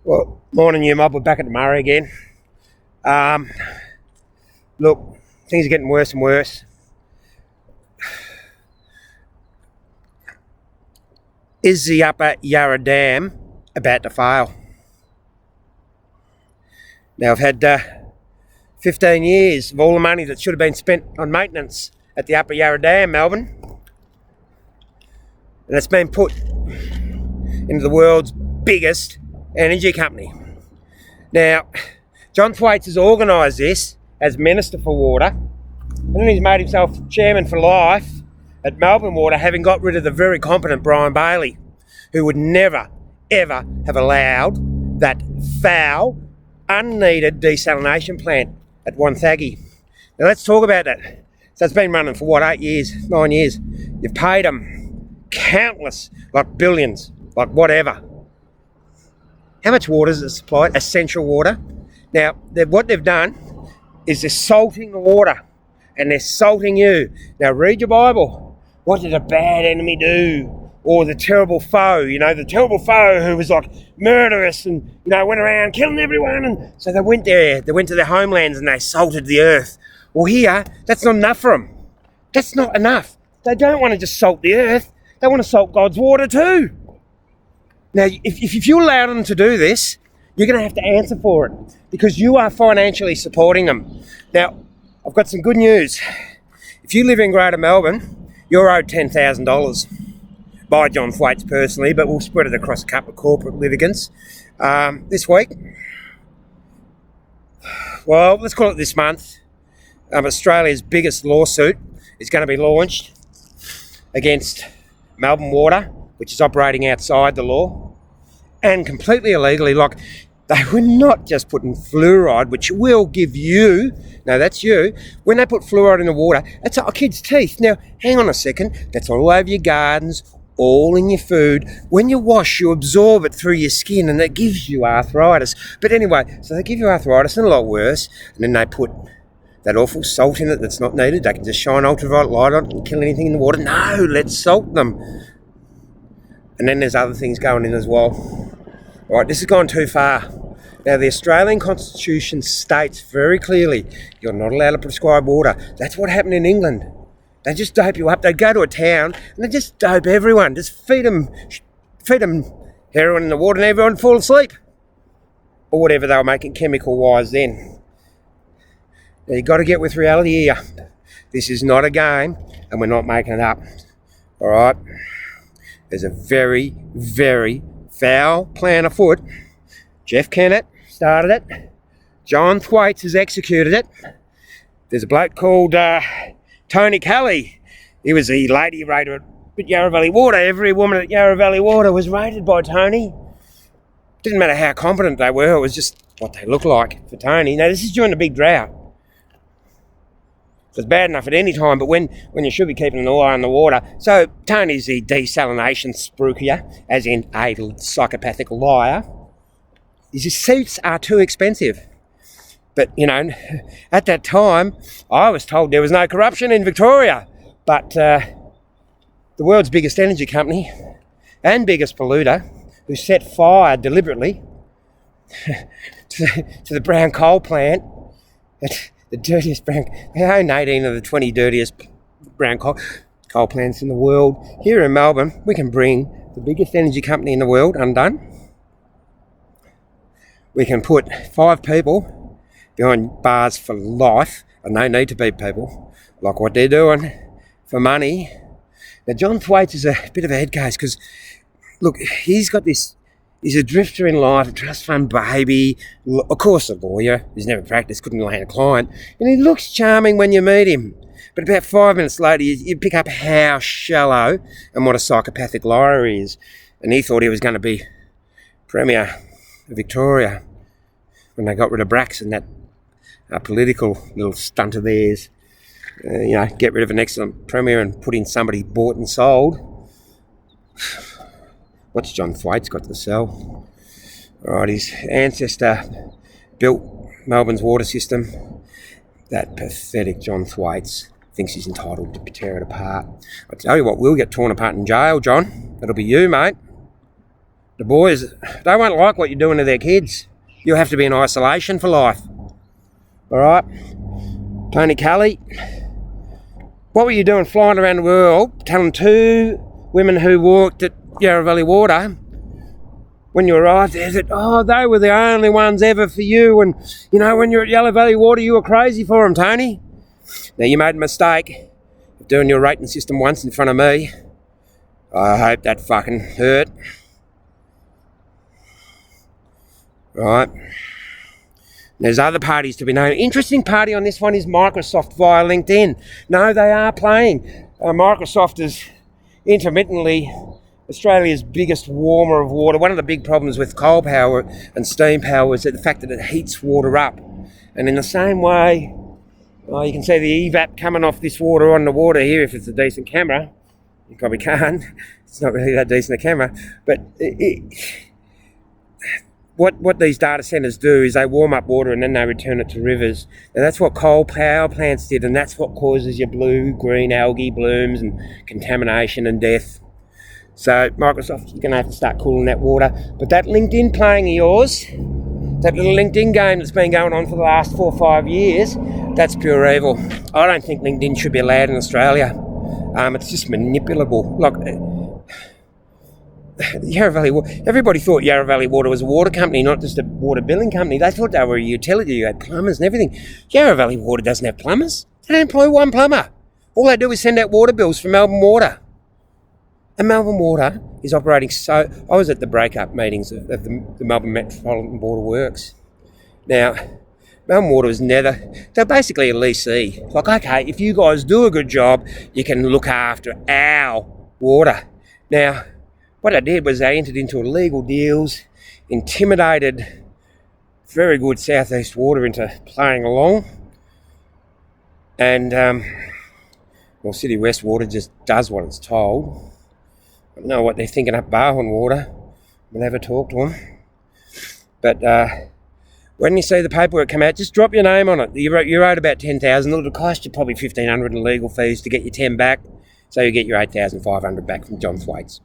Well, morning you mob, we're back at the Murray again. Look, things are getting worse and worse. Is the Upper Yarra Dam about to fail? Now I've had 15 years of all the money that should have been spent on maintenance at the Upper Yarra Dam, Melbourne. And it's been put into the world's biggest energy company. Now, John Thwaites has organised this as Minister for Water, and then he's made himself chairman for life at Melbourne Water, having got rid of the very competent Brian Bailey, who would never, ever have allowed that foul, unneeded desalination plant at Wonthaggi. Now let's talk about that. So it's been running for what, 8 years, 9 years. You've paid them countless, like billions, like whatever. How much water is it supplied? Essential water. Now, what they've done is they're salting the water, and they're salting you. Now, read your Bible. What did a bad enemy do? Or the terrible foe, the terrible foe who was like murderous and, went around killing everyone. And so they went there, they went to their homelands and they salted the earth. Well, here, that's not enough for them. That's not enough. They don't want to just salt the earth. They want to salt God's water too. Now, if you allow them to do this, you're going to have to answer for it because you are financially supporting them. Now, I've got some good news. If you live in Greater Melbourne, you're owed $10,000 by John Thwaites personally, but we'll spread it across a couple of corporate litigants this week. Well, let's call it this month. Australia's biggest lawsuit is going to be launched against Melbourne Water, which is operating outside the law and completely illegally. Like, they were not just putting fluoride, which will give you, no, that's you, when they put fluoride in the water, that's our kids' teeth. Now, hang on a second, that's all over your gardens, all in your food. When you wash, you absorb it through your skin and that gives you arthritis. But anyway, so they give you arthritis and a lot worse, and then they put that awful salt in it that's not needed. They can just shine ultraviolet light on it and kill anything in the water. No, let's salt them. And then there's other things going in as well. All right, this has gone too far. Now, the Australian Constitution states very clearly you're not allowed to prescribe water. That's what happened in England. They just dope you up. They'd go to a town and they just dope everyone. Just feed them heroin in the water and everyone would fall asleep. Or whatever they were making chemical-wise then. Now, you've got to get with reality here. This is not a game and we're not making it up. All right? There's a very, very foul plan afoot. Jeff Kennett started it. John Thwaites has executed it. There's a bloke called Tony Kelly. He was the lady rater at Yarra Valley Water. Every woman at Yarra Valley Water was rated by Tony. Didn't matter how competent they were, it was just what they looked like for Tony. Now, this is during the big drought. It's bad enough at any time, but when you should be keeping an eye on the water. So Tony's the desalination spukier, as in a psychopathic liar. His seats are too expensive. But, at that time, I was told there was no corruption in Victoria. But the world's biggest energy company and biggest polluter, who set fire deliberately to the brown coal plant, the dirtiest brown, they own 18 of the 20 dirtiest brown coal plants in the world. Here in Melbourne, we can bring the biggest energy company in the world undone. We can put 5 people behind bars for life, and they need to be people, like what they're doing for money. Now, John Thwaites is a bit of a head case because, look, he's a drifter in life, a trust fund baby, of course a lawyer, he's never practiced, couldn't land a client, and he looks charming when you meet him. But about 5 minutes later, you pick up how shallow and what a psychopathic liar he is. And he thought he was going to be Premier of Victoria when they got rid of Braxton, that political little stunt of theirs. Get rid of an excellent Premier and put in somebody bought and sold. What's John Thwaites got to sell? All right, his ancestor built Melbourne's water system. That pathetic John Thwaites thinks he's entitled to tear it apart. I tell you what, we'll get torn apart in jail, John. That'll be you, mate. The boys, they won't like what you're doing to their kids. You'll have to be in isolation for life. All right? Tony Kelly, what were you doing flying around the world telling 2 women who worked at Yarra Valley Water when you arrived there that, oh, they were the only ones ever for you, and, you know, when you're at Yarra Valley Water, you were crazy for them, Tony? Now, you made a mistake of doing your rating system once in front of me. I hope that fucking hurt. Right. There's other parties to be known. Interesting party on this one is Microsoft via LinkedIn. No, they are playing. Microsoft is intermittently Australia's biggest warmer of water. One of the big problems with coal power and steam power is that the fact that it heats water up. And in the same way, you can see the evap coming off this water on the water here if it's a decent camera. You probably can't. It's not really that decent a camera. But what these data centres do is they warm up water and then they return it to rivers. And that's what coal power plants did, and that's what causes your blue-green algae blooms and contamination and death. So Microsoft, you're going to have to start cooling that water. But that LinkedIn playing of yours, that little LinkedIn game that's been going on for the last 4 or 5 years, that's pure evil. I don't think LinkedIn should be allowed in Australia. It's just manipulable. Look, Yarra Valley Water, everybody thought Yarra Valley Water was a water company, not just a water billing company. They thought they were a utility. You had plumbers and everything. Yarra Valley Water doesn't have plumbers. They don't employ one plumber. All they do is send out water bills for Melbourne Water. And Melbourne Water is operating so... I was at the breakup meetings of the Melbourne Metropolitan Water Works. Now, Melbourne Water was never... They're basically a leasee. Like, okay, if you guys do a good job, you can look after our water. Now, what I did was they entered into illegal deals, intimidated very good South East Water into playing along. And, City West Water just does what it's told. I don't know what they're thinking up Barwon Water. We'll never talk to them. But when you see the paperwork come out, just drop your name on it. You owed about $10,000. It'll cost you probably $1,500 in legal fees to get your 10 back. So you get your $8,500 back from John Thwaites.